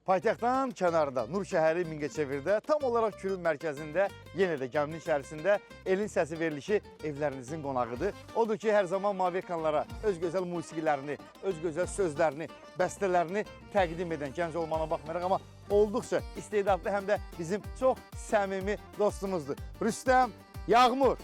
Paytaxtdan kənarda, Nur şəhəri Mingəçevirdə, tam olaraq Kürün mərkəzində, yenə də gəminin içərisində Elin Səsi verilişi evlərinizin qonağıdır. Odur ki, hər zaman mavi ekranlara öz gözəl musiqilərini, öz gözəl sözlərini, bəstələrini təqdim edən gənc olmana baxmayaraq, amma olduqca istedadlı həm də bizim çox səmimi dostumuzdur. Rüstəm Yağmur.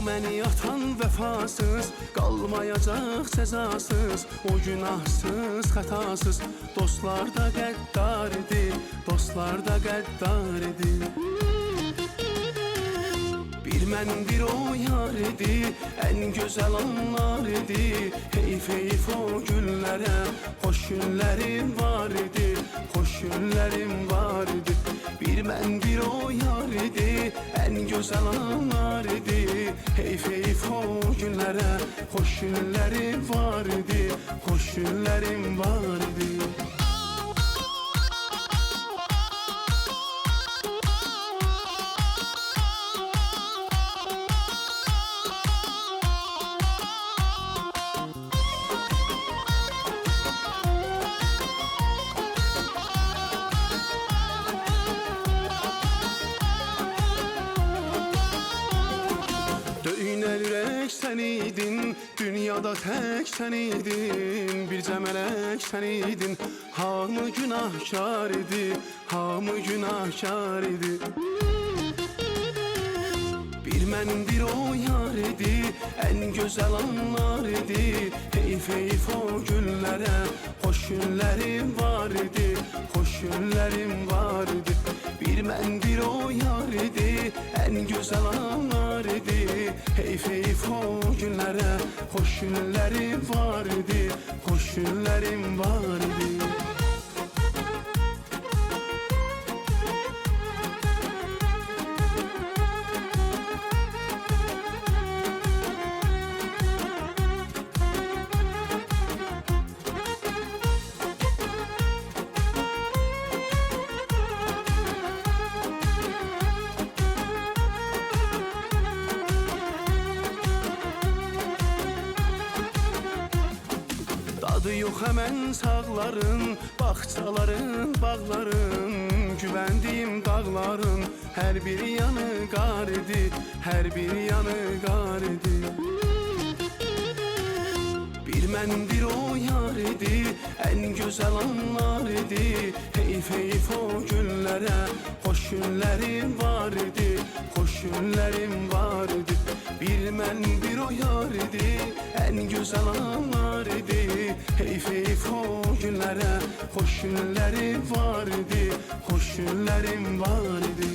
Məni atan vəfasız, qalmayacaq cəzasız. O günahsız, xətasız, dostlar da qəddar idi, dostlar da qəddar idi. Bir mən bir o yar idi, ən gözəl anlar idi. Heyf heyf o günlərə, xoş günlərim var idi, xoş günlərim var idi. Bir mən bir o yar idi, ən gözəl anlar idi. Heyf heyf o günlərə, xoş günlərim var idi, xoş günlərim var idi. Döynər ürək sən idin, dünyada tək sən idin. Bircə mələk sən idin, hamı günahkar idi, hamı günahkar idi. Bir mən bir o yar idi, ən gözəl anlar idi. Heyf heyf o günlərə, xoş günlərim var idi, xoş günlərim var idi. Bir mən bir o yar idi, ən gözəl anlar idi. Heyf heyf o günlərə, xoş günlərim var idi, xoş günlərim var idi. Dadı yox həmən sağların, bağçaların, bağların. Güvəndiyim dağların, hər bir yanı qar idi, hər bir yanı qar idi. Bir mən bir o yar idi, ən gözəl anlar idi. Heyf heyf o günlərə, xoş günlərim var idi, xoş günlərim var idi. Bir mən bir o yar idi, ən gözəl anlar idi. Heyf heyf o günlərə, xoş günlərim var idi, xoş günlərim var idi.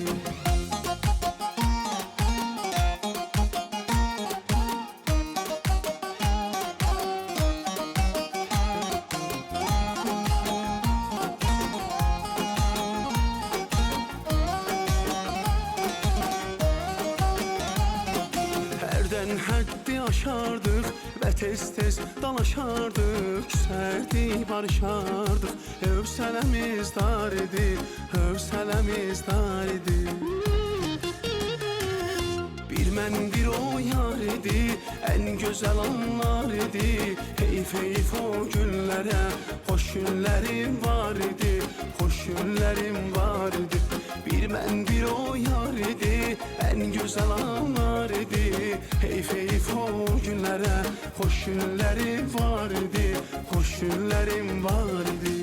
Hərdən həddi aşardıq və tez-tez dalaşardıq. Küsərdik, barışardıq, hövsələmiz dar idi, hövsələmiz dar idi. Bir mən bir o yar idi, ən gözəl anlar idi. Heyf heyf o günlərə, xoş günlərim var idi, xoş günlərim var idi. Bir mən bir o yar idi, ən gözəl anlar idi. Heyf heyf o günlərə, xoş günlərim var idi, xoş günlərim var idi.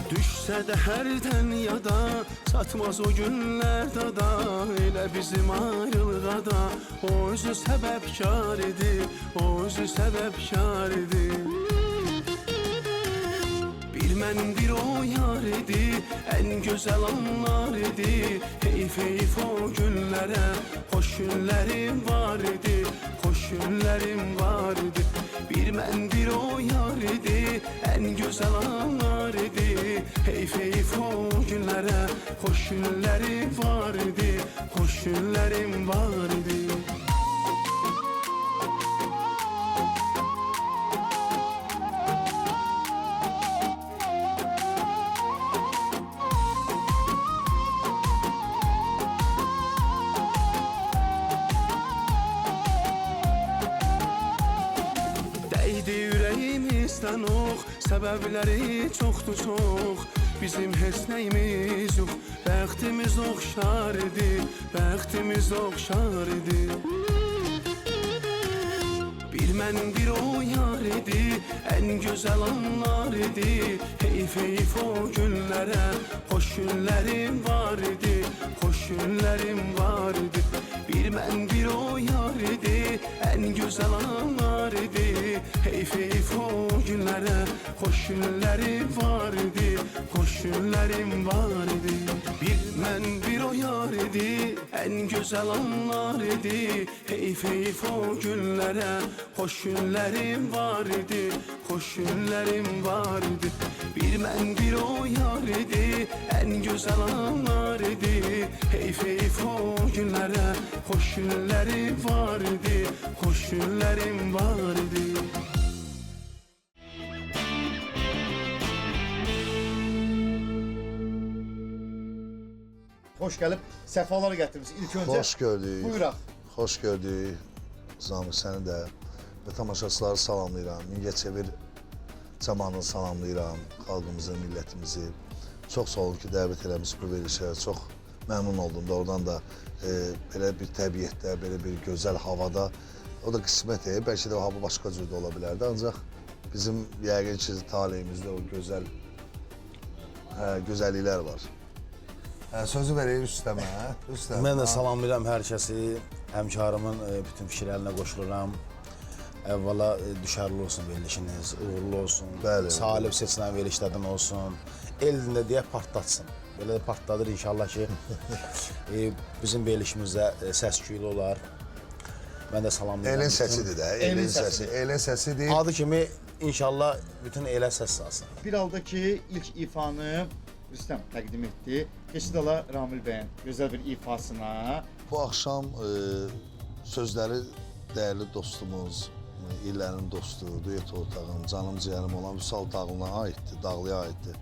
Düşsə də hərdən yada, çatmaz o günlər dada. Elə bizim ayrılığa da, o özü səbəbkar idi, o özü səbəbkar idi. mən bir o yar idi, ən gözəl anlar idi. Heyf heyf o günlərə, xoş günlərim var idi, xoş günlərim var idi. Bir mən bir o yar idi, ən gözəl anlar idi. Heyf heyf o günlərə, xoş günlərim var idi, xoş günlərim var idi. Dəydi ürəyimizdən ox, səbəbləri çoxdur çox. Bizim heç nəyimiz yox, bəxtimiz oxşar idi, bəxtimiz oxşar idi. Bir mən bir o yar idi, ən gözəl anlar idi. Heyf heyf o günlərə, xoş günlərim var idi, xoş günlərim var idi. Bir mən bir o yar idi, ən gözəl anlar idi. Heyf heyf o günlərə, xoş günlərim var idi, xoş günlərim var idi. Bir mən bir o yar idi, ən gözəl anlar idi. Heyf heyf o günlərə, xoş günlərim var idi, xoş günlərim var idi. Bir mən bir o yar idi, ən gözəl anlar idi. Heyf heyf o günlərə, xoş günlərim var idi, xoş günlərim var idi. Hoş gəlib, səfalar gətirmişsiniz. İlk öncə Hoş gördük. buyuraq. Hoş gördük. Zami səni də və tamaşaçıları salamlayıram. Mingəçevir cəmanını salamlayıram. Xalqımızı, millətimizi. Çox sağ olun ki, dəvət eləmişsiniz bu verilişə. Çox məmnun oldum da oradan da belə bir təbiətdə, belə bir gözəl havada. O da qismət bəlkə də o hava başqa cür də ola bilərdi. Ancaq bizim yəqin ki, taleyimizdə o gözəlliklər var. Sözü vereyim üstəmə. Mən də salamlayıram hər kəsi, həmkarımın bütün fikirlərinə qoşuluram. Əvvəla düşərli olsun verilişiniz, uğurlu olsun, Bəli. salib seçilən verilişlərdən olsun. El dilində deyək partlatsın. Belə də partladır inşallah ki, bizim verilişimizdə səs-küylü olar. Mən də salamlayıram. Elin səsidir də, elin səsidir. Adı kimi inşallah bütün elə səs salsın. Bir halda ki, ilk ifanı Rüstəm təqdim etdi. Keçid ala Ramil bəyin gözəl bir ifasına. Bu axşam sözləri dəyərli dostumuz, illərin dostu, duet ortağım, canım ciyərim olan Vüsal Dağlı'na aiddir, Dağlıya aiddir.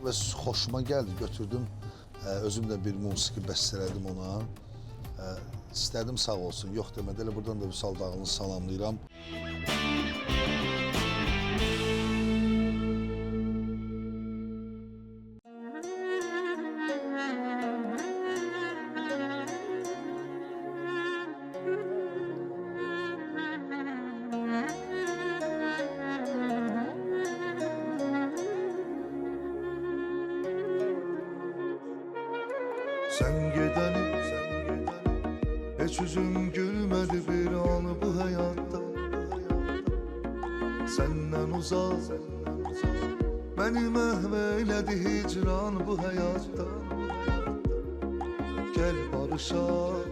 Və xoşuma gəldi, götürdüm, özüm də bir musiqi bəstələdim ona. İstədim sağ olsun, yox demədə elə buradan da Vüsal Dağlı'nı salamlayıram. Sen gideni, hiç yüzüm gülmedi bir an bu hayatta. Senden uzak, beni mehveyledi hicran bu hayatta. Gel barışak,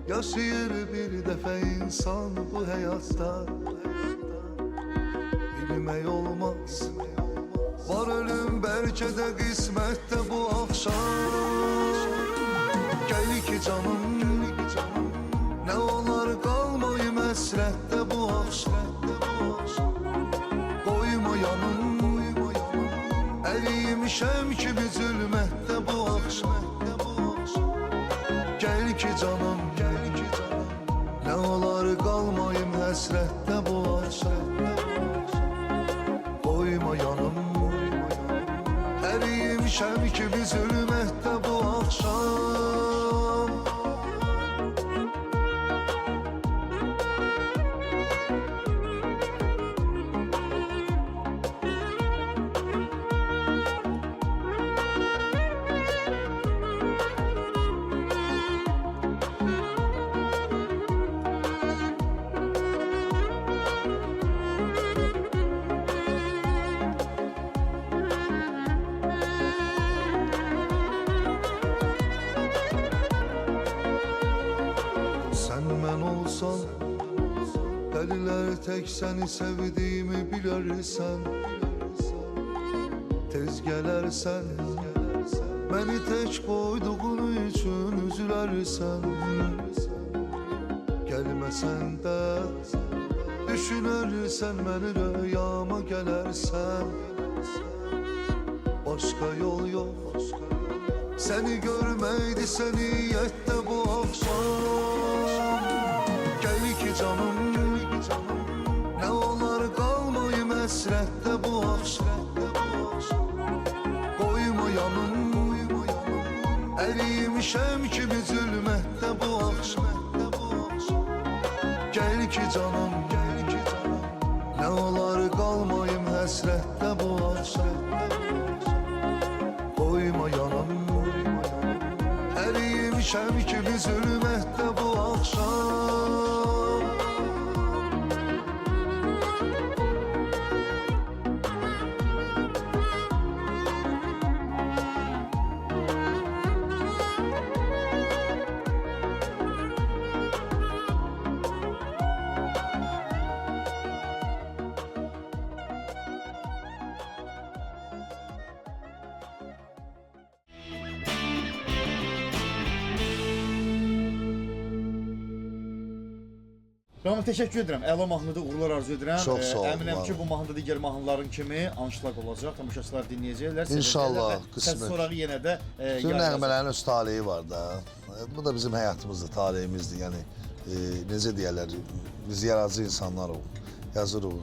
yaşayır bir defa insan bu hayatta. Bilmək olmaz, var ölüm belki de kısmette bu akşam. Gel ki canım, ne olar kalmayım esrette bu akşam. Koyma yanım, eriymişem ki bir zulmette bu akşam. Gel ki canım, ne olar kalmayım hasrette bu akşam. Koyma yanım, eriymişem ki bir zulmette bu akşam. tek seni sevdiğimi bilərsən. Tez gələrsən, məni tək qoyduğun üçün üzülərsən. Gəlməsən də düşünərsən, məni rüyama gələrsən. Başqa yol yox, səni görməkdirsə niyyətdə bu axşam. Gəl ki canım, nə olar qalmayım həsrətdə bu axşam. Qoyma yanım, əriymişəm kimi zülmətdə bu axşam. Gəl ki canım, nə olar qalmayım həsrətdə bu axşam. Qoyma yanım, əriymişəm kimi zülmətdə bu axşam. Ramil, təşəkkür edirəm. Əla mahnıda uğurlar arzu edirəm. Çox sağ olun, Əminəm ki, var. bu mahnıda digər mahnıların kimi anşlaq olacaq. Tamaşaçılar dinləyəcəklər. İnşallah, sevəcəklər və qismət. Səs sorağı yenə də Bütün yayılacaq. nəğmələrin öz taleyi var da. Bu da bizim həyatımızdır, taleyimizdir. Yəni necə deyərlər, biz yaradıcı insanlarıq, yazırıq,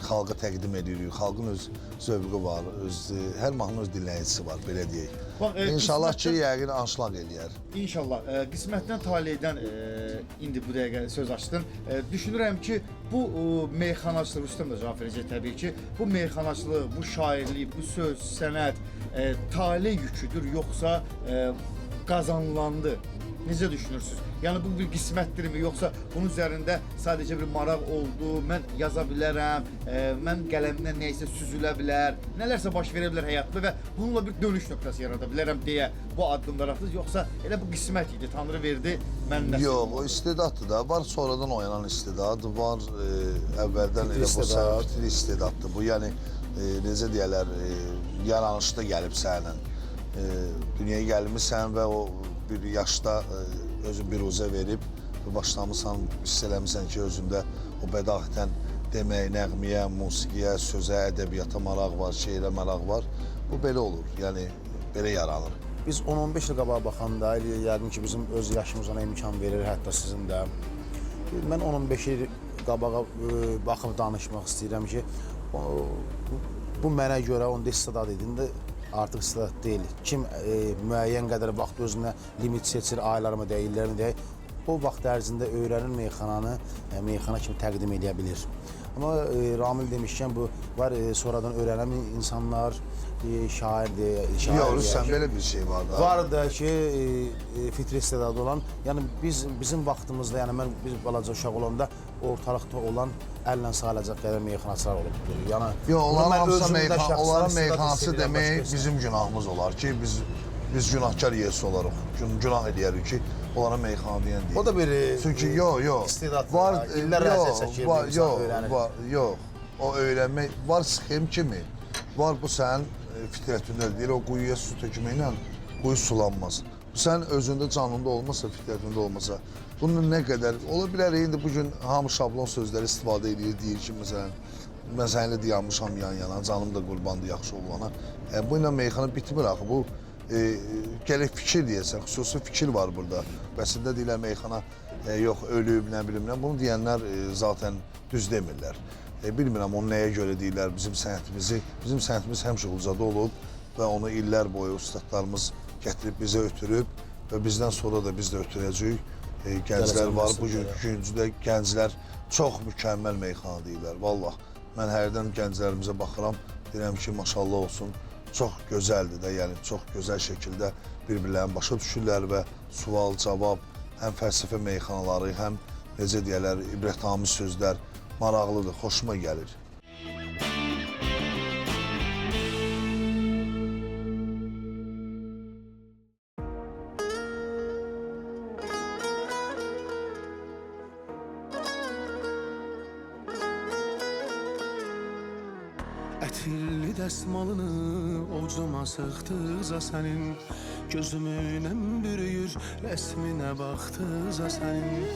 xalqa təqdim edirik. Xalqın öz zövqü var, hər mahnının öz dinləyicisi var, belə deyək. Bax, İnşallah ki, qismətdən- yəqin anşlaq eləyər. İnşallah. Qismətdən, taleydən indi bu dəqiqə söz açdın. Düşünürəm ki, bu meyxanaçılıq, Rüstəm də cavab verəcək təbii ki, bu meyxanaçılıq, bu şairlik, bu söz, sənət taley yüküdür, yoxsa qazanılandı? Necə düşünürsünüz? Yəni bu bir qismətdirmi, yoxsa bunun üzərində sadəcə bir maraq oldu, mən yaza bilərəm, mən qələmdən nəysə süzülə bilər, nələrsə baş verə bilər həyatda və bununla bir dönüş nöqtəsi yarada bilərəm deyə bu addımlar atdınız, yoxsa elə bu qismət idi, Tanrı verdi, mən nəsib Yox, oldu? o istedaddır da. Var sonradan oyanan istedad, var əvvəldən elə bu fitri istedaddır. Bu yəni necə deyərlər, yaranışda gəlib səninlə. Dünyaya gəlmisən və o bir yaşda özün bir uzə verib başlamısan, hiss eləmirsən ki, özündə o bədahətən demək, nəğmiyə, musiqiyə, sözə, ədəbiyyata maraq var, şeirə maraq var. Bu belə olur, yəni belə yaranır. Biz 10-15 il qabağa baxanda, yəqin ki, bizim öz yaşımız ona imkan verir, hətta sizin də. Mən 10-15 il qabağa baxıb danışmaq istəyirəm ki, bu mənə görə onda istedad idi. İndi artıq istedad deyil. Kim müəyyən qədər vaxt özünə limit seçir, aylarımı deyil, illərimi deyil, o vaxt ərzində öyrənir meyxananı, meyxana kimi təqdim edə bilir. Amma Ramil demişkən, bu var sonradan öyrənən insanlar, şairdir, Yox, sən belə bir şey var da. Var da ki, fitri istedadı olan, yəni bizim vaxtımızda, yəni mən bir balaca uşaq olanda ortalıqda olan əllə sayılacaq qədər meyxanaçılar olubdur. Yəni Yox, onların meyxanası meyxanası demək bizim günahımız olar ki, biz günahkar yiyəsi olarıq. Günah eləyərik ki, onlara meyxana deyən deyil. o da bir Çünki yox, istedad var, illər əziyyət çəkir, insan öyrənir. yox, o öyrənmək var sxem kimi. Var bu sənin fitrətində deyir, o quyuya su tökməklə quyu sulanmaz. Bu sənin özündə, canında olmasa, fitrətində olmasa, bunun nə qədər, ola bilər, indi bugün hamı şablon sözləri istifadə edir, deyir ki, məsələn, mən səninlə dayanmışam yan-yana, canım da qurbandır yaxşı olana. Bu ilə meyxana bitmir axı, bu gərək fikir deyəsən, xüsusi fikir var burada. Bəsində deyirlər meyxana yox, ölüb, nə bilim nə, bunu deyənlər zaten düz demirlər. Bilmirəm onu nəyə görə deyirlər bizim sənətimiz həmişə ucada olub və onu illər boyu ustadlarımız gətirib bizə ötürüb və bizdən sonra da biz də ötürəcəyik. Gənclər var, bugün güncüdə gənclər çox mükəmməl meyxana deyirlər, vallah. Mən hərdən gənclərimizə baxıram, deyirəm ki, maşallah olsun, çox gözəldir də, yəni çox gözəl şəkildə bir-birlərini başa düşürlər və sual, cavab, həm fəlsəfə meyxanaları, həm necə deyərlər, ibrətamiz sözlər maraqlıdır, xoşuma gəlir. Ətirli dəsmalını ovcuma sıxdıqca sənin gözümünəm bürüyür, rəsminə baxdıqca sənin.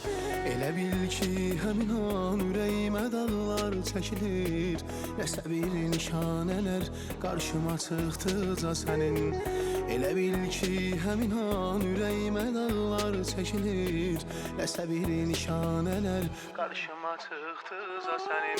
Elə bil ki, həmin an ürəyimə dağlar çəkilir, nəsə bir nişanələr qarşıma çıxdıqca sənin. Elə bil ki, həmin an ürəyimə dağlar çəkilir, nəsə bir nişanələr qarşıma çıxdıqca sənin.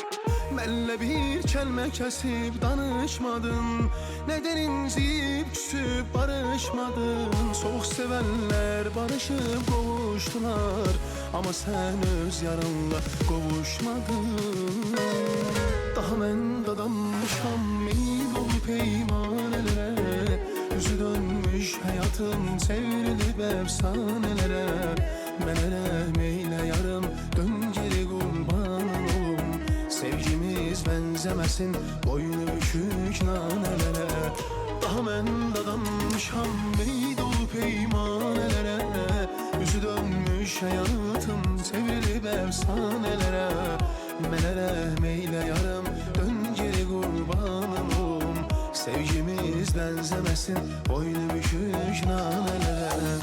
Mənlə bir kəlmə kəsib danışmadın, nədən incib küsüb barışmadın. Çox sevənlər barışıb qovuşdular, amma sən öz yarınla qovuşmadın. Daha mən dadanmışam min ol peymanələrə, üzü dönmüş həyatım çevrilib əfsanələrə. Mənə rəhm eylə yarım, dön geri qurbanın olum, sevgimiz bənzəməsin boynu bükük nanələrə. Daha mən dadanmışam meyd ol peymanələrə, üzü dönmüş həyatım çevrilib əfsanələrə. Mənə rəhm eylə yarım, dön geri qurbanım olum, sevgimiz bənzəməsin boynu bükük nanələrə.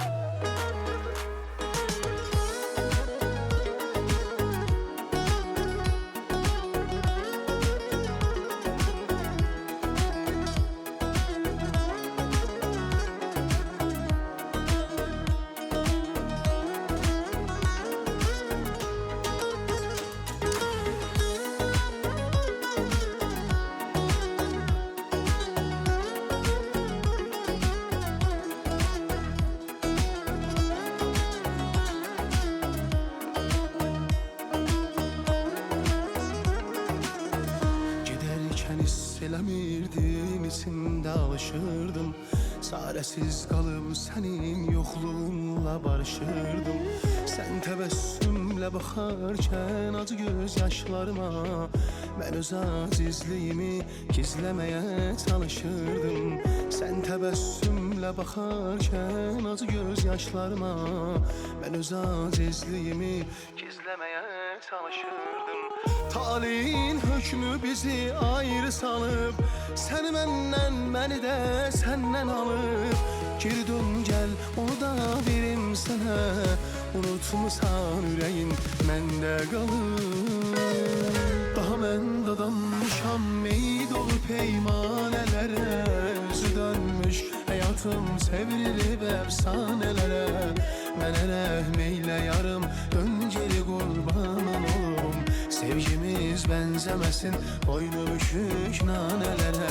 Eləmirdim, içimdə alışırdım, çarəsiz qalıb sənin yoxluğunla barışırdım. Sən təbəssümlə baxarkən acı göz yaşlarıma, mən öz acizliyimi gizləməyə çalışırdım. Sən təbəssümlə baxarkən acı göz yaşlarıma, mən öz acizliyimi gizləməyə çalışırdım. Talihin hökmü bizi ayrı salıb, səni məndən, məni də səndən alıb. Geri dön gəl, onu da verim sənə, unutmusan ürəyin məndə qalıb. Daha mən dadanmışam meyd ol peymanələrə, üzü dönmüş həyatım çevrilib əfsanələrə. Mənə rəhm eylə yarım, dön geri qurbanın olum, sevgimiz bənzəməsin boynu bükük nanələrə.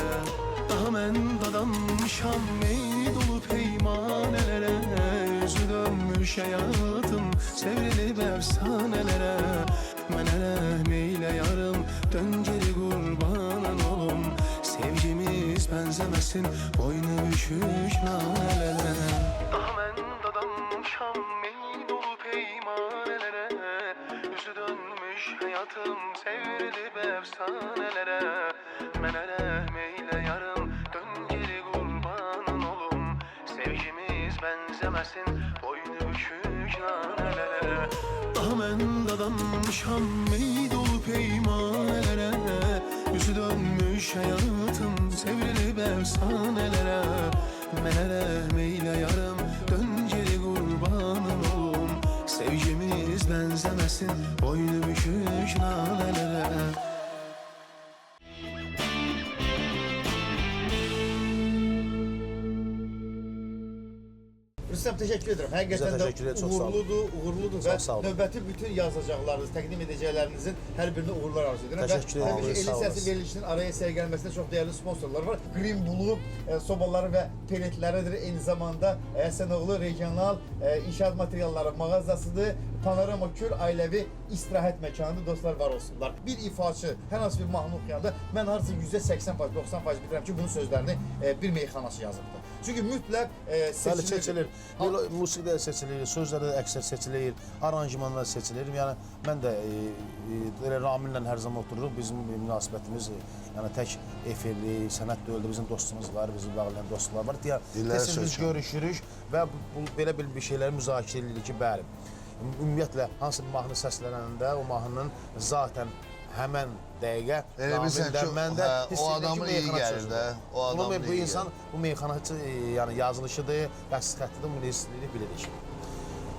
Daha mən dadanmışam meyd ol peymanələrə, üzü dönmüş həyatım çevrilib əfsanələrə. Mənə rəhm eylə yarım, dön geri qurbanın olum, sevgimiz bənzəməsin boynu bükük nanələrə. Daha mən dadanmışam meyd ol peymanələrə, üzü dönmüş həyatım çevrilib əfsanələrə. Mənə rəhm eylə yarım, dön geri qurbanın olum, sevgimiz bənzəməsin boynu bükük nanələrə. Daha mən dadanmışam meyd ol peymanələrə, üzü dönmüş həyatım çevrilib əfsanələrə. Mənə rəhm eylə yarım, dön geri qurbanın olum, sevgimiz bənzəməsin boynu bükük nanələrə. Rüstəm, təşəkkür edirəm. Həqiqətən Bizə təşəkkür də edirəm, çox sağ olun. uğurludur və Çox sağ olun. növbəti bütün yazacaqlarınız, təqdim edəcəklərinizin hər birinə uğurlar arzu edirəm. Təşəkkür Və edirəm, həmişə sağ Elin Səsi olasın. verilişinin araya səy gəlməsində çox dəyərli sponsorlar var. Green Blue sobaları və peletləridir. Eyni zamanda Həsənoğlu regional inşaat materialları mağazasıdır. Panorama Kür ailəvi istirahət məkanıdır. Dostlar, var olsunlar. Bir ifaçı hər hansı bir mahnı oxuyanda mən harca %80%, 90% bilirəm ki, bunun sözlərini bir meyxanaçı yazıbdır. Çünki mütləq Bəli, seçilir. Musiqidə seçilir, sözlərdə əksər seçilir, aranjmanlar seçilir. Yəni mən də elə Ramillə hər zaman otururuq. Bizim münasibətimiz yəni tək efirli, sənət deyildi. Bizim dostumuz var, bizim bağlayan dostlar var. Tez-tez biz görüşürük və belə bir şeyləri müzakirə edirik ki, bəli. Ümumiyyətlə hansı bir mahnı səslənəndə o mahnının zatən həmən dəqiqə Elə bilirsən ki, məndə hə, hiss o edirəm ki, adamın iyi meyxana gəlir sözüdür. də, o Bunu adamın bu iyi insan, bu meyxanaçı yəni yazılışıdır, bəs xəttidir, bunu istəyirik, bilirik.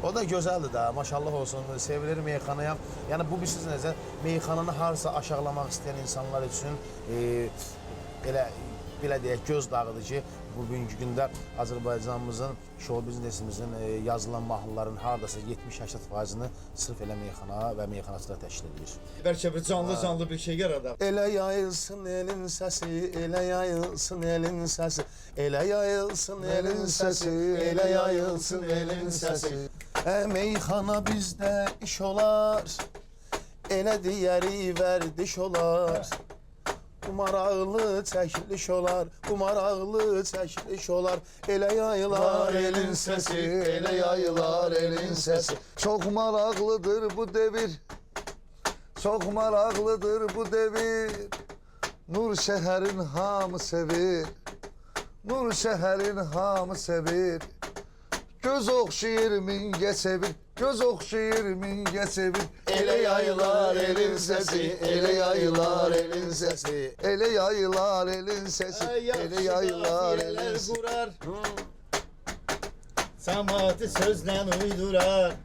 O da gözəldir də, maşallah olsun, sevilir meyxanaya. Yəni bu bilirsiniz necə, meyxananı harasa aşağılamaq istəyən insanlar üçün belə deyək, göz dağıdır ki, bugünkü gündə Azərbaycanımızın, şou biznesimizin yazılan mahnıların hardasa 70-80%-ni sırf elə meyxana və meyxanaçılar təşkil edir. Bəlkə bir canlı bir şey yaradaq. Elə yayılsın elin səsi, elə yayılsın elin səsi, elə yayılsın elin səsi, elə yayılsın elin səsi. Meyxana bizdə iş olar, elə deyəri vərdiş olar. Maraqlı çəkiliş olar, bu maraqlı çəkiliş olar. Elə yayılar elin səsi, elə yayılar elin səsi. Çox maraqlıdır bu devir, çox maraqlıdır bu devir. Nur şəhərin hamı sevir, Nur şəhərin hamı sevir. Göz oxşayır mingə çevir, göz oxşayır mingə çevir. Elə yayılar elin səsi, elə yayılar elin səsi. Elə yayılar elin səsi, elə yayılar elin səsi. Qurar, Samatı sözlə uydurar.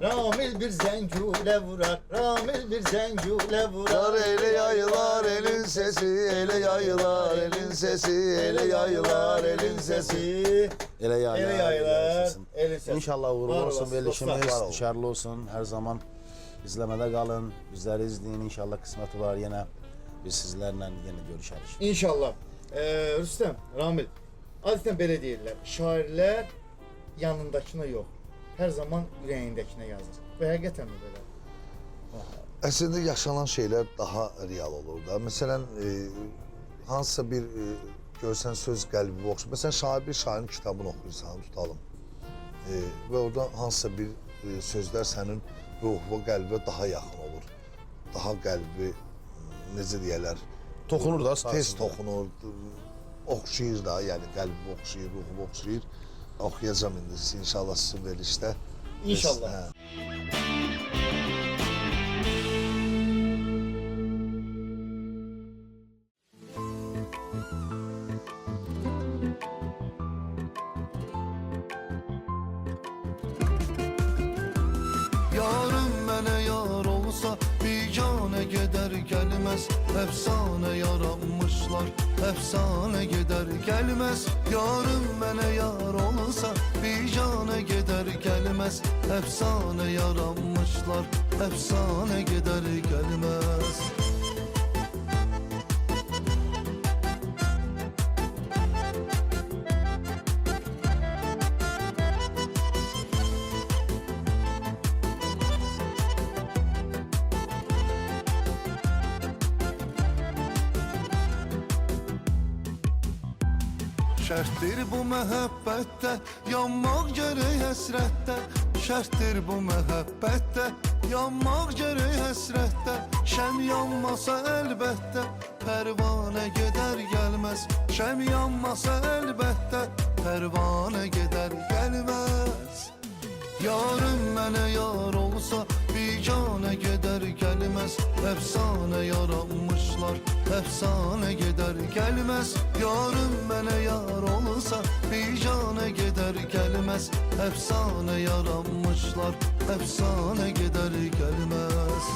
Ramil bir zəngülə vurar, Ramil bir zəngülə vurar. Elə yayılar elin səsi, elə yayılar elin səsi, elə yayılar elin səsi. Elə yayılar elin səsi. İnşallah uğurlu Var olsun, olasın, verilişimiz dostlar. düşərli olsun. Hər zaman izləmədə qalın, bizləri izləyin. İnşallah qismət olar yenə biz sizlərlə yenə görüşərik. İnşallah. Rüstəm, Ramil, adətən belə deyirlər, şairlər yanındakına yox, hər zaman ürəyindəkinə yazır. Və həqiqətən mi belə? Əslində yaşanan şeylər daha real olur da. Məsələn, hansısa bir görsən söz qəlbi oxşur. Məsələn, şair bir şairin kitabını oxuyursan, tutalım. Və orada hansısa bir sözlər sənin ruh və qəlbə daha yaxın olur. Daha qəlbi, necə deyərlər, Toxunur da tez sahəsində. toxunur, oxşayır da, yəni qəlbi oxşayır, ruhu oxşayır. Oxuyacam indi inşallah sizin verilişdə. İnşallah. Hə. Yarım mənə yar olsa biganə gedər gəlməz. Əfsanə yaranmışlar, əfsanə gedər gəlməz. Yarım mənə yar olsa biganə gedər gəlməz. Əfsanə yaranmışlar, əfsanə gedər gəlməz. Şərtdir bu məhəbbətdə, yanmaq gərək həsrətdə. Şərtdir bu məhəbbətdə, yanmaq gərək həsrətdə. Şəm yanmasa əlbəttə, pərvanə gedər gəlməz. Şəm yanmasa əlbəttə, pərvanə gedər gəlməz. Yarım mənə yar olsa biganə gedər gəlməz. Əfsanə yaranmışlar, əfsanə gedər gəlməz. Yarım mənə yar olsa biganə gedər gəlməz. Əfsanə yaranmışlar, əfsanə gedər gəlməz.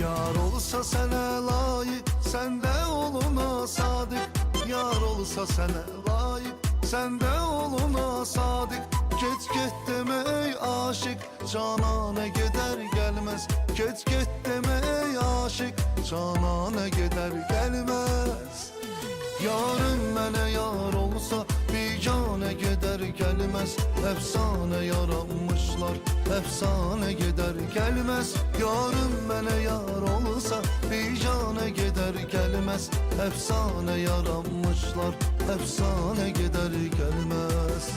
Yar olsa sənə layık, səndə oluna sadiq. Yar olsa sənə layık, səndə oluna sadiq. Geç get demə ey aşık, canana gedər gəlməz. Geç get demə ey aşık, canana gedər gəlməz. Yarım mənə yar olsa biganə gedər gəlməz. Əfsanə yaranmışlar, əfsanə gedər gəlməz. Yarım mənə yar olsa biganə gedər gəlməz. Əfsanə yaranmışlar, əfsanə gedər gəlməz.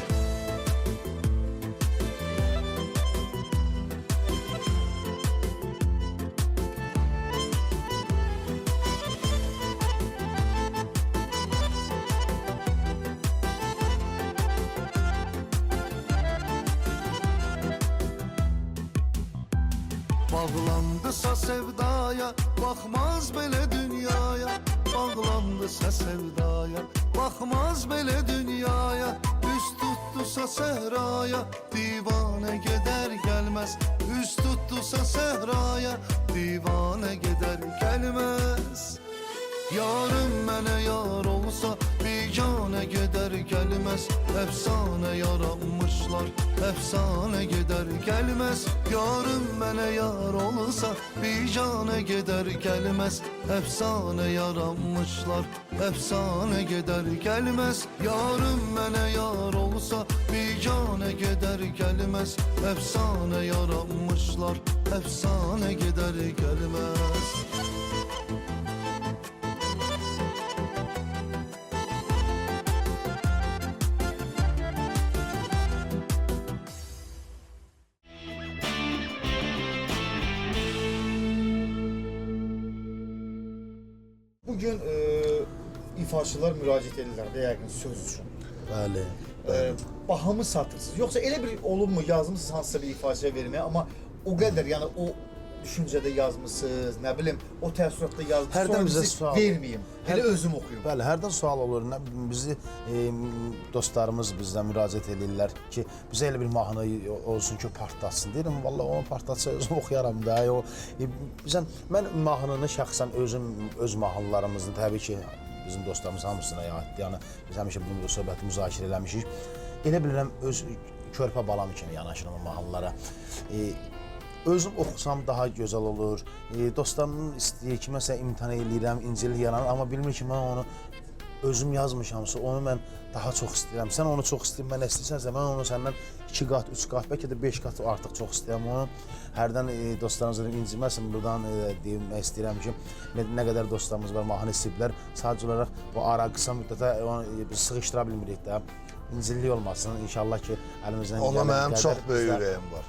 Bağlandısa sevdaya, bakmaz belə dünyaya. Bağlandısa sevdaya, bakmaz belə dünyaya. Üz tutdusa sehraya, divane gider gelmez. Üz tutdusa sehraya, divane gider gelmez. Yarım mənə yar olsa, bigane gider gelmez. Efsane yaranmışlar, efsane gider gelmez. Yarım mənə yar olsa, bigane gider gelmez. Efsane yaranmışlar, efsane gider gelmez. Yarım mənə yar olsa, bigane gider gelmez. Efsane yaranmışlar, efsane gider gelmez. Bugün ifaçılar müraciət edirlər də yəqin söz üçün. Bəli. Bahamı satırsınız. Yoxsa elə bir olubmu yazmısınız hansısa bir ifaçıya verməyə, amma o qədər yəni o düşüncədə yazmısınız, nə bilim, o təəssüratda yazmısınız, Hərdən sonra bizə bizi sual- verməyim, elə özüm oxuyum. Bəli, hərdən sual olur. Bizi dostlarımız bizdən müraciət edirlər ki, bizə elə bir mahnı olsun ki, partlatsın. Deyirəm, vallahi onu partlatsa özüm oxuyaram da. Bizən mən mahnını şəxsən özüm öz mahnılarımızın təbii ki, bizim dostlarımız hamısına aiddir. Yəni biz həmişə bu söhbəti müzakirə eləmişik. Elə bilirəm öz körpə balam kimi yanaşıram mahnılara. Özüm oxusam daha gözəl olur. Dostlarımın istəyir ki, məsələn imtahan eləyirəm, İncil yaranır, amma bilmir ki, mən onu özüm yazmışamsa, onu mən daha çox istəyirəm. Sən onu çox istəyirəm, mən istəyirsənsə, mən onu səndən 2 qat, 3 qat, bəlkə də 5 qat artıq çox istəyirəm onu. Hərdən dostlarınızdan inciməsin, buradan demək istəyirəm ki, nə qədər dostlarımız var, mahnı istəyiblər. Sadəcə olaraq bu ara qısa müddətə biz sıxışdıra bilmirik də. İncillik olmasın, inşallah ki, əlimizdən Ona mənim çox böyük ürəyim var.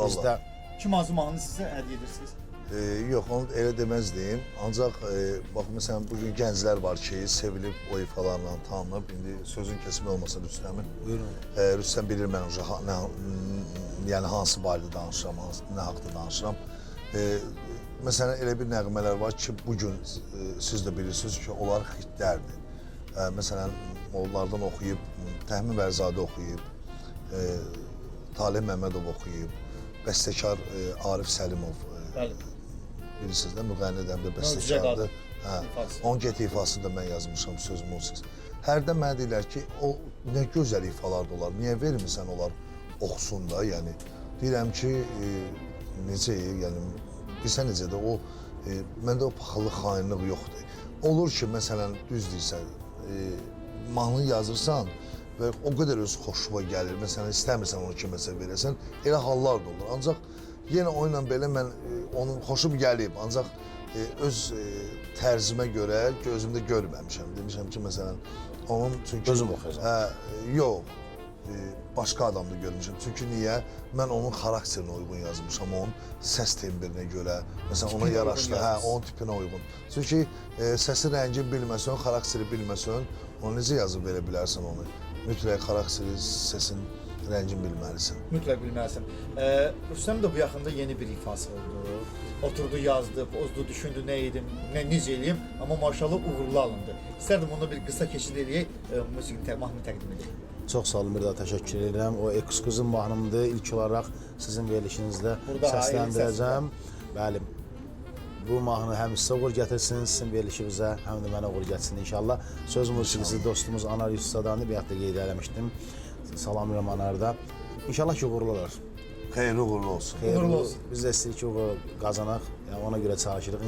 Biz də Kim azı mahnını sizə hədiyyə edirsiniz? Yox, onu elə deməzdiyim. Ancaq bax məsələn bu gün gənclər var ki, sevilib o ifalarla tanınıb. İndi sözün kesimi olmasa Rüstəmin. buyurun. Rüstəm bilir mən yəni hansı barədə danışıram, nə haqqda danışıram. Məsələn elə bir nəğmələr var ki, bu gün siz də bilirsiniz ki, onlar xitlərdir. Məsələn onlardan oxuyub Təhmin Vərzadə oxuyub, Talih Məmmədov oxuyub, bəstəkar Arif Səlimov. Bəli. Bilirsiniz də, müğənnidir, həm də bəstəkardır. İfası. Onun get ifası da mən yazmışam, söz musiqisi. Hərdən mənə deyirlər ki, o nə gözəl ifalar da olar, niyə vermirsən onlar oxusun da, yəni. Deyirəm ki, necə, yəni, bilsən necədir, məndə o paxıllıq, xainlik yoxdur. Olur ki, məsələn, düz deyirsən, mahnı yazırsan və o qədər öz xoşuma gəlir, məsələn, istəmirsən onu kiməsə verəsən, elə hallar da olur. Ancaq yenə o ilə belə mən onun xoşum gəlib, ancaq öz tərzimə görə gözümdə görməmişəm. Demişəm ki, məsələn, onun çünki... Özüm oxuyacam. Yox, başqa adamda görmüşəm. Çünki niyə? Mən onun xarakterinə uyğun yazmışam, onun səs tembirinə görə, məsələn, ona yaraşdı, onun tipinə uyğun. Çünki səsi rəngi bilməsən, xarakteri bilməsən, onu necə yazıb verə bilərsən onu? Mütləq xarakteri, səsin rəngini bilməlisən. Mütləq bilməlisən. Rüstəm də bu yaxında yeni bir ifası oldu. Oturdu, yazdı, pozdu, düşündü, nə edim, necə eləyim, amma maşallah uğurlu alındı. İstərdim onda bir qısa keçid eləyək, musiqini, mahnını təqdim edək. Çox sağ olun, bir daha təşəkkür edirəm. O ekskluzivin mahnımdır. İlk olaraq sizin verilişinizdə Burada səsləndirəcəm. Bəli, bu mahnı həm sizə uğur gətirsin, sizin verilişinizə, həm də mənə uğur gətirsin inşallah. Söz musiqisi dostumuz Anar Yusuf Sadanı bir həftə qeyd eləmişdim. Salamlayıram Anarda. İnşallah ki, uğurlu olar. Xeyirli uğurlu olsun. Uğurlu olsun. Biz də istəyirik ki, uğur qazanaq. Yəni ona görə çalışırıq.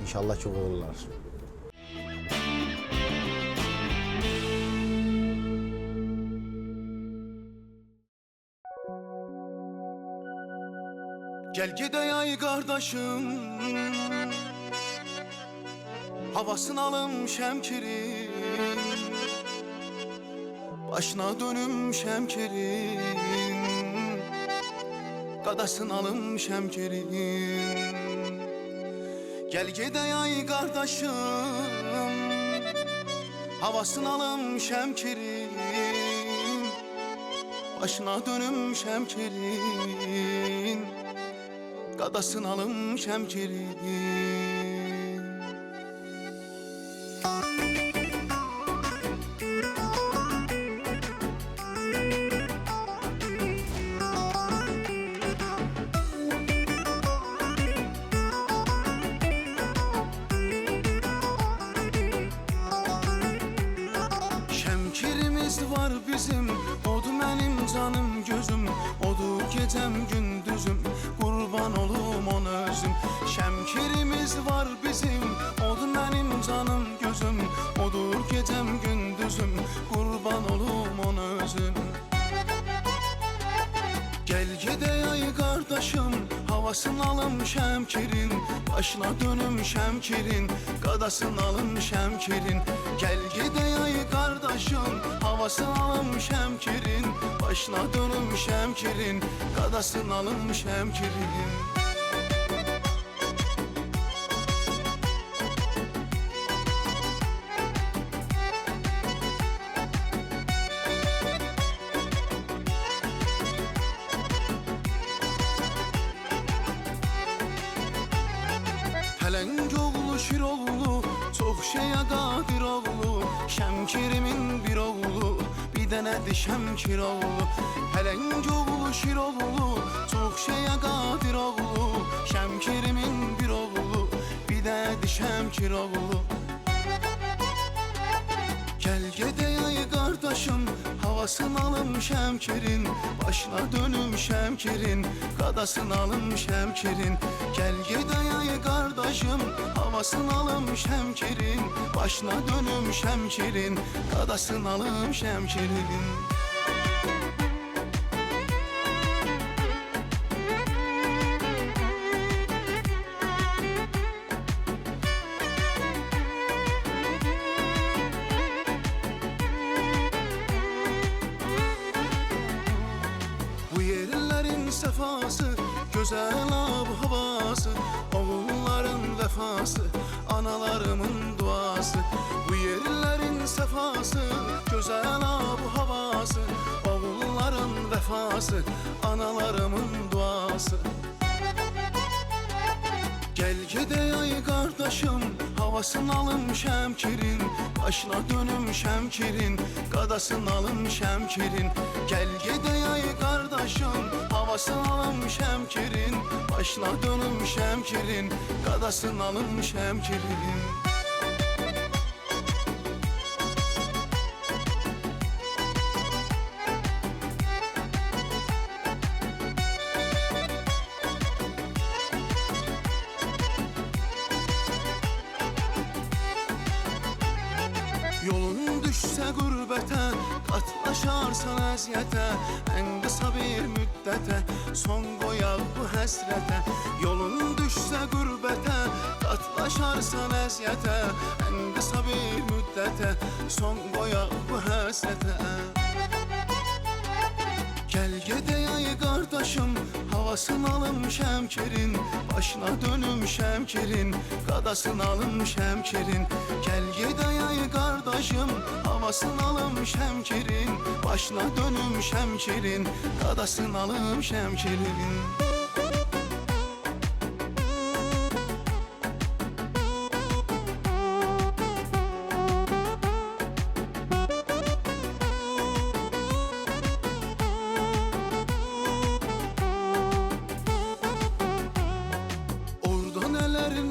İnşallah ki, uğurlu olar. Gel gidey ay kardeşim, havasını alım şemkirin, başına dönüm şemkirin, qadasını alım şemkirin. Gel gidey ay kardeşim, havasını alım şemkirin, başına dönüm şemkirin, qadasını alım şəmkirin. Şəmkirimiz var bizim, odu mənim canım gözüm, odu gecəm gündüzüm, qurban olum ona özüm. Şəmkirimiz var bizim, odu mənim canım gözüm, odur gecəm gündüzüm, qurban olum ona özüm. Gel gedey ay qardaşım, havasını alım Şəmkirin, başına dönüm Şəmkirin, qadasını alım Şəmkirin. Gel gedey ay qardaşım, havasını alım Şəmkirin, başına dönüm Şəmkirin, qadasını alım Şəmkirin. Pələng oğlu Şiroğlu, çox şeyə qadir oğlu, Şəmkirimin bir oğlu, bir dənədir Şəmkir oğlu. Pələng oğlu Şiroğlu, çox şeyə qadir oğlu, Şəmkirimin bir oğlu, bir dənədir Şəmkir oğlu. Gel gedey ay qardaşım, havasını alım Şəmkirin, başına dönüm Şəmkirin, qadasını alım Şəmkirin. Gel gedey ay qardaşım, havasını alım Şəmkirin, başına dönüm Şəmkirin, qadasını alım Şəmkirin. Səfası, gözəl ab-havası, oğulların vəfası, analarımın duası. Bu yerlərin səfası, gözəl ab-havası, oğulların vəfası, analarımın duası. Gel gedey ay qardaşım, havasını alım Şəmkirin, başına dönüm Şəmkirin, qadasını alım Şəmkirin. Gel gedey ay qardaşım, havasını alım Şəmkirin, başına dönüm Şəmkirin, qadasını alım Şəmkirin. Yolun düşsə qürbətə, qatlaşarsan əziyyətə, ən qısa bir müddətə, son qoyaq bu həsrətə. Yolun düşsə qürbətə, qatlaşarsan əziyyətə, ən qısa bir müddətə, son qoyaq bu həsrətə. Gel gedey ay qardaşım, havasını alım Şəmkirin, başına dönüm Şəmkirin, qadasını alım Şəmkirin. Gel gedey ay qardaşım, havasını alım Şəmkirin, başına dönüm Şəmkirin, qadasını alım Şəmkirin.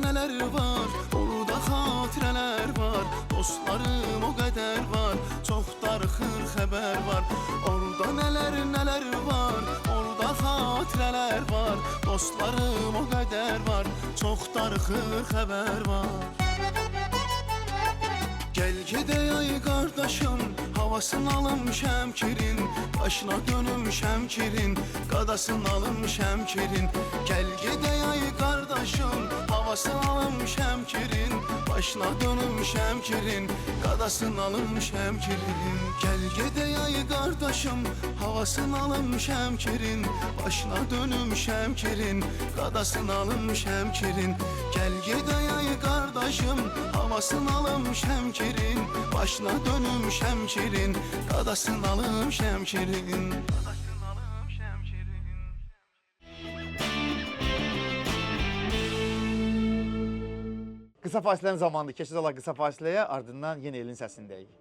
Nələr var, orada xatirələr var, dostlarım o qədər var, çox darıxır xəbər var. Orada nələr var, orada xatirələr var, dostlarım o qədər var, çox darıxır xəbər var. Gel gedey ay qardaşım, havasını alım Şəmkirin, başına dönüm Şəmkirin, qadasını alım Şəmkirin. Gel gedey ay qardaşım, havasını alım Şəmkirin, başına dönüm Şəmkirin, qadasını alım Şəmkirin. Gel gedey ay qardaşım, havasını alım Şəmkirin, başına dönüm Şəmkirin, qadasını alım Şəmkirin. Gel gedey ay qardaşım, havasını alım Şəmkirin, başına dönüm Şəmkirin, qadasını alım Şəmkirin. Qısa fasilənin zamanında keçid alaq qısa fasiləyə, ardından yenə elin səsindəyik.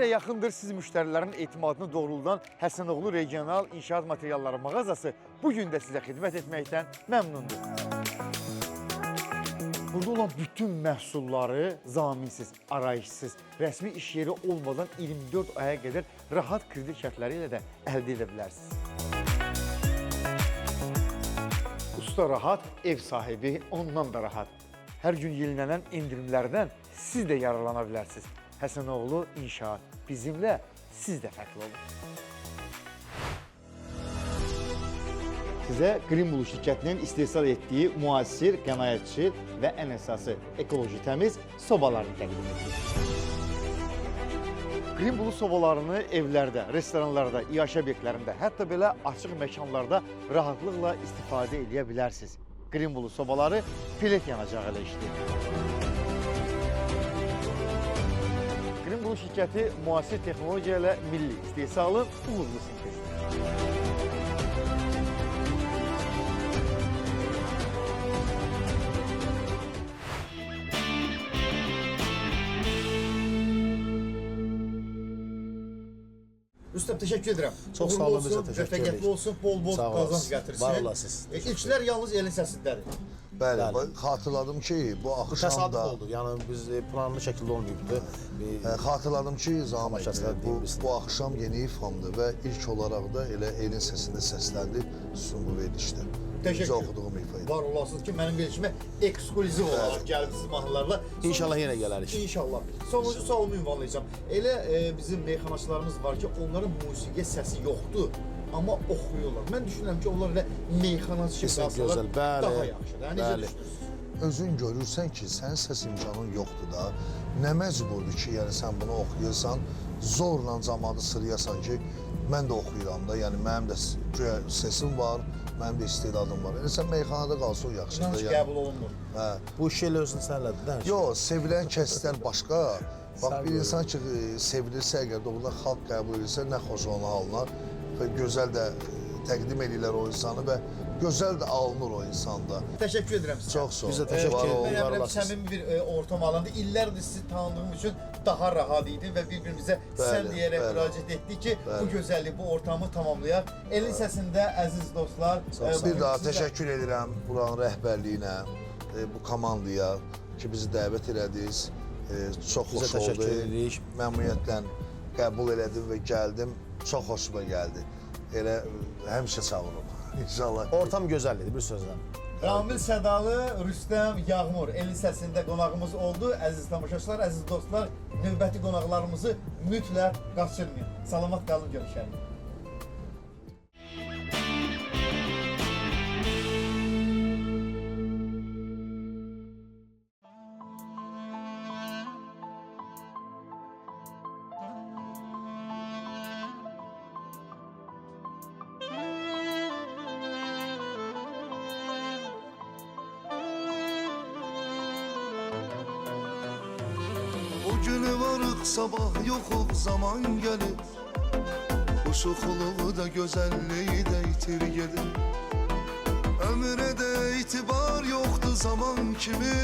ilə yaxındır siz müştərilərin etimadını doğruldan Həsənoğlu Regional İnşaat Materialları mağazası bugün də sizə xidmət etməkdən məmnundur. Burada olan bütün məhsulları zaminsiz, arayışsız, rəsmi iş yeri olmadan 24 aya qədər rahat kredit şərtləri ilə də əldə edə bilərsiniz. Usta rahat, ev sahibi ondan da rahat. Hər gün yenilənən endirimlərdən siz də yararlana bilərsiniz. Həsənoğlu İnşaat. Bizimlə siz də fərqli olun. Sizə Greenblue şirkətinin istehsal etdiyi müasir, qənaətçil və ən əsası ekoloji təmiz sobalarını təqdim edirik. Greenblue sobalarını evlərdə, restoranlarda, iaşə obyektlərində, hətta belə açıq məkanlarda rahatlıqla istifadə edə bilərsiniz. Greenblue sobaları pelet yanacağı ilə işləyir. Greenblue şirkəti müasir texnologiya ilə milli istehsalın uğurlu sintezdir. Rüstəm, təşəkkür edirəm. Çox sağ olun, bizə təşəkkür edirik. Müvəffəqiyyətli olsun, bol-bol qazanc gətirsin. Var olasınız. İlklər yalnız elin səsindədir. Bəli, xatırladım ki, bu axşam Təsadüf da oldu, yəni biz planlı şəkildə olmayıbdı. xatırladım ki, Zahid Tamaşaçılar bəy, deyilsin. bu axşam yeni ifamdır və ilk olaraq da elə elin səsində səsləndi sizin bu verilişdə. Təşəkkür. Bizə oxuduğum ifaydı. Var olasınız ki, mənim verilişimə ekskluziv olaraq gəldiniz mahnılarla. İnşallah yenə gələrik. İnşallah. Sonuncu sualımı ünvanlayacağım. Elə bizim meyxanaçılarımız var ki, onların musiqiyə səsi yoxdur, amma oxuyurlar. Mən düşünürəm ki, onlar elə meyxanaçı kimi gözəl, bəli, daha yaxşıdır. Necə bəli. düşünürsünüz? Özün görürsən ki, sənin səs imkanın yoxdur da, nə məcburdur ki, yəni sən bunu oxuyursan, zorla camaatı sırıyasan ki, mən də oxuyuram da, yəni mənim də sesim var, mənim də istedadım var. Yəni sən meyxanada qalsa o yaxşıdır. İnanc qəbul olunmur. Hə. Bu iş elə özünü sənlədir, də? Yox, sevilən kəslər başqa. Bax, bir insan ki, sevilirsə, əgər doğrudan xalq qəbul edirsə, nə xoş onun halına və gözəl də təqdim edirlər o insanı və gözəl də alınır o insanda. Təşəkkür edirəm sizə. Çox sağ ol. Biz də təşəkkür Var ol. edirik. Mən Var əminəm olasınız. səmimi bir ortam alındı. İllərdir sizi tanıdığım üçün daha rahat idi və bir-birimizə sən Bəli, deyərək bəli. müraciət etdik ki, bu Bəli. gözəlliyi, bu ortamı tamamlayaq. Elin səsində əziz dostlar, Bir daha təşəkkür edirəm buranın rəhbərliyinə, bu komandaya ki, bizi dəvət elədiniz. Çox Bizə xoş oldu. təşəkkür edirik. Məmnuniyyətlə qəbul elədim və gəldim. Çox xoşuma gəldi. Elə həmişə çağırırım. İnşallah. Ortam gözəl idi, bir sözlə. Ramil Sədalı, Rüstəm Yağmur elin səsində qonağımız oldu. Əziz tamaşaçılar, əziz dostlar, növbəti qonaqlarımızı mütləq qaçırmayın. Salamat qalın, görüşərik. O günü varıq sabah yoxuq zaman gəlir. Bu şuxuluğu da gözəlliyi də itir gedir. Ömrə də itibar yoxdur zaman kimi.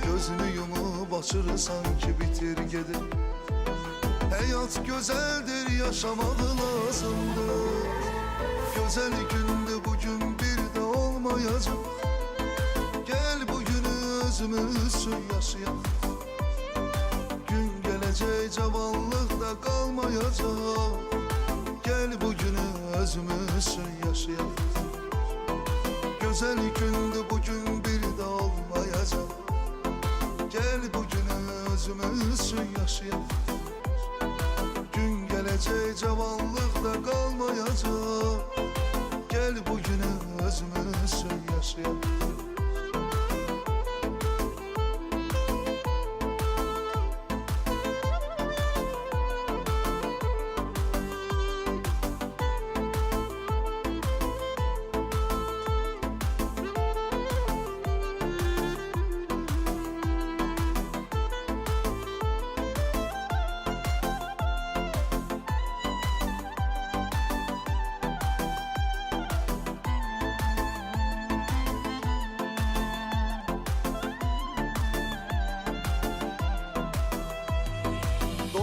Gözünü yumub açırsan ki bitir gedir. Həyat gözəldir, yaşamaq lazımdır. Gözəl gündür bugün bir də olmayacaq. Gəl bugünü özümüz üçün yaşayaq. Gün gələcək cavanlıqda qalmayacaq. Gəl bugünü özümüz üçün yaşayaq. Gözəl gündür bugün bir də olmayacaq. Gəl bugünü özümüz üçün yaşayaq. Gün gələcək cavanlıqda qalmayacaq. Gəl bugünü özümüz üçün yaşayaq.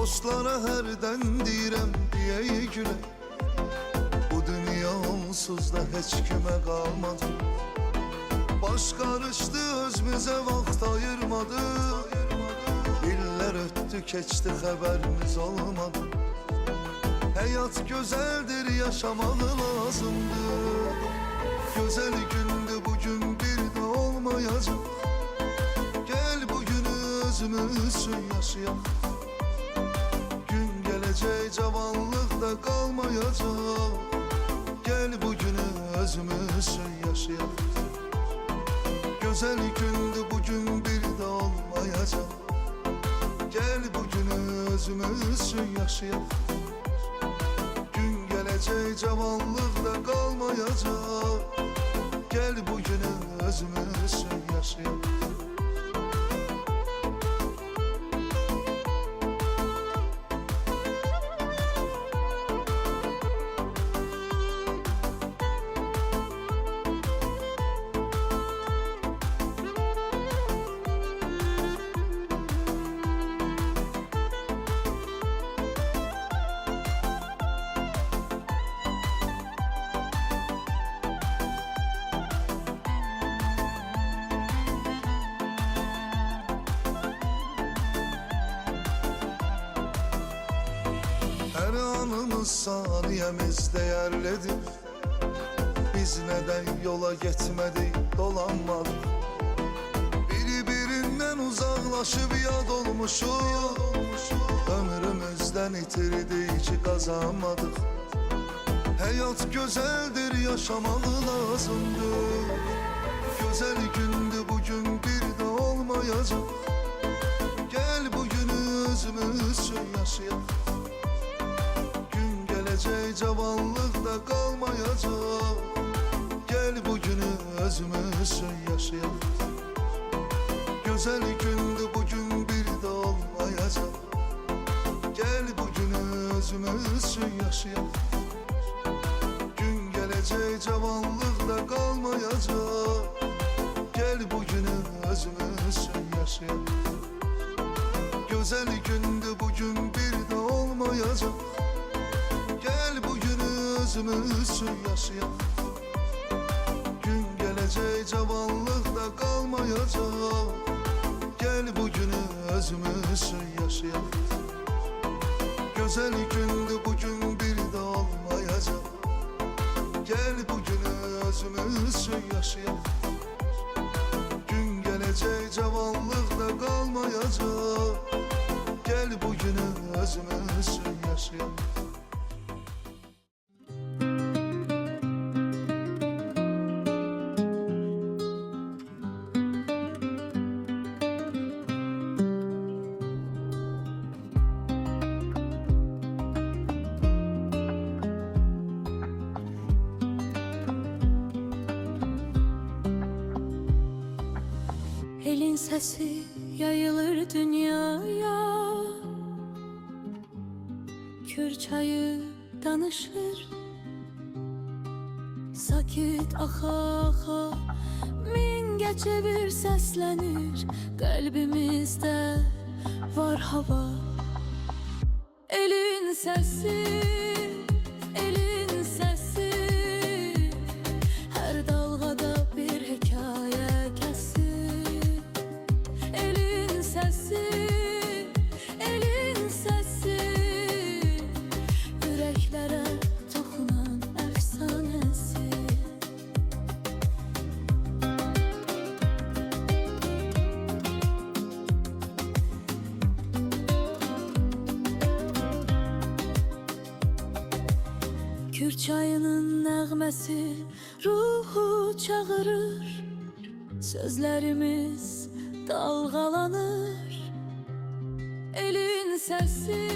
Dostlara hərdən deyirəm deyə gülə. Bu dünya onsuz da heç kimə qalmadı. Baş qarışdı özümüzə vaxt ayırmadı. İllər ötdü keçdi xəbərimiz olmadı. Həyat gözəldir yaşamağı lazımdır. Gözəl gündü bugün bir də olmayacaq. Gel bugünü özümüz üçün yaşayaq. Gün gələcək cavanlıqda qalmayacaq. Gel bugünü özümüz üçün yaşayaq. Gözəl gündü bugün bir də olmayacaq. Gel bugünü özümüz üçün yaşayaq. Gün gələcək cavanlıqda qalmayacaq. Gel bugünü özümüz üçün yaşayaq. Her anımız saniyemiz değerlidir. Biz neden yola gitmedik dolanmadık. Birinden uzaklaşıp yad olmuşuz. Ömrümüzden itirdik hiç kazanmadık. Hayat güzeldir yaşamalı lazımdır. Güzel gündü bugün bir de olmayacak. Gel bugünü özümüz için yaşayalım. Geleceği cavanlıkta kalmayacak. Gel bugünü özümüz için yaşayalım. Güzel gündü bugün bir de olmayacak. Gel bugünü özümüz için yaşayalım. Gün geleceği cavanlıkta kalmayacak. Gel bugünü özümüz için yaşayalım. Güzel gündü bugün bir de olmayacak. Gel bugünü özümüz için yaşayalım. Gün geleceği cavanlıkta kalmayacak. Gel bugünü özümüz için yaşayalım. Güzel gündü bugün bir de olmayacak. Gel bugünü özümüz için yaşayalım. Gün geleceği cavanlıkta kalmayacak. Gel bugünü özümüz için yaşayalım. Elin sesi yayılır dünyaya. Kür çayı danışır. Sakit axa axa min gece bir seslenir. Kalbimizde var hava. Elin sesi, elin sesi. Her dalgada bir hikaye kesir. Elin sesi, elin sesi. Yüreklere dokunan efsanesi. Kür çayının nəğməsi ruhu çağırır. Sözlerimiz dalgalanır. Elin sesi,